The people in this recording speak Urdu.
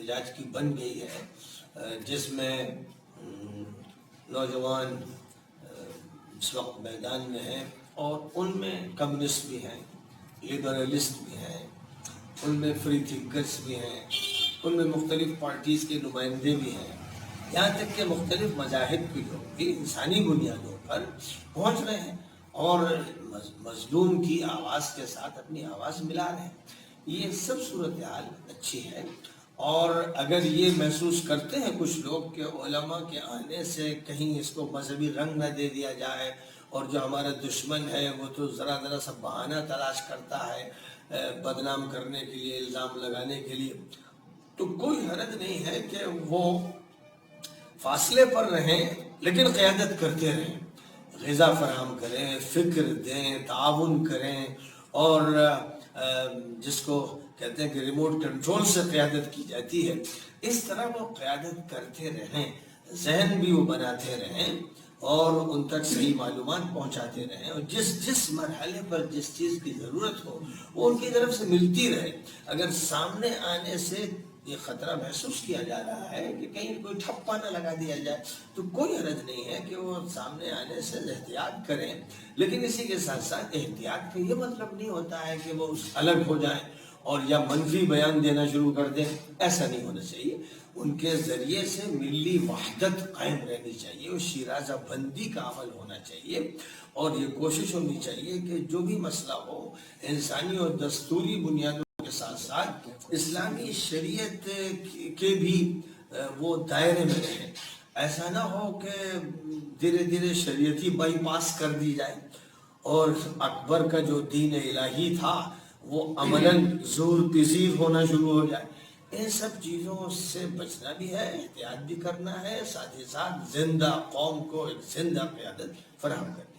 احتجاج کی بن گئی ہے، جس میں نوجوان اس وقت میدان میں ہیں، اور ان میں کمیونسٹ بھی ہیں، لبرلسٹ بھی ہیں، ان میں فری تھنکرز بھی ہیں، ان میں مختلف پارٹیز کے نمائندے بھی ہیں، یہاں تک کہ مختلف مذاہب کے لوگ بھی انسانی بنیادوں پر پہنچ رہے ہیں اور مظلوم کی آواز کے ساتھ اپنی آواز ملا رہے ہیں۔ یہ سب صورتحال اچھی ہے، اور اگر یہ محسوس کرتے ہیں کچھ لوگ کہ علماء کے آنے سے کہیں اس کو مذہبی رنگ نہ دے دیا جائے، اور جو ہمارا دشمن ہے وہ تو ذرا سا بہانہ تلاش کرتا ہے بدنام کرنے کے لیے، الزام لگانے کے لیے، تو کوئی حرج نہیں ہے کہ وہ فاصلے پر رہیں لیکن قیادت کرتے رہیں، غذا فراہم کریں، فکر دیں، تعاون کریں، اور جس کو کہتے ہیں کہ ریموٹ کنٹرول سے قیادت کی جاتی ہے، اس طرح وہ قیادت کرتے رہیں، ذہن بھی وہ بناتے رہیں اور ان تک صحیح معلومات پہنچاتے رہیں، اور جس مرحلے پر جس چیز کی ضرورت ہو وہ ان کی طرف سے ملتی رہے۔ اگر سامنے آنے سے یہ خطرہ محسوس کیا جا رہا ہے کہ کہیں کوئی ٹھپا نہ لگا دیا جائے تو کوئی حرج نہیں ہے کہ وہ سامنے آنے سے احتیاط کریں، لیکن اسی کے ساتھ ساتھ احتیاط کا یہ مطلب نہیں ہوتا ہے کہ وہ الگ ہو جائیں اور یا منفی بیان دینا شروع کر دیں، ایسا نہیں ہونا چاہیے۔ ان کے ذریعے سے ملی وحدت قائم رہنی چاہیے، اور شیرازہ بندی کا عمل ہونا چاہیے، اور یہ کوشش ہونی چاہیے کہ جو بھی مسئلہ ہو انسانی اور دستوری بنیادوں کے ساتھ ساتھ اسلامی شریعت کے بھی وہ دائرے میں رہیں۔ ایسا نہ ہو کہ دھیرے دھیرے شریعتی بائی پاس کر دی جائے اور اکبر کا جو دین الہی تھا وہ عملاً زور پذیر ہونا شروع ہو جائے۔ ان سب چیزوں سے بچنا بھی ہے، احتیاط بھی کرنا ہے، ساتھ ہی ساتھ زندہ قوم کو ایک زندہ قیادت فراہم کرنا ہے۔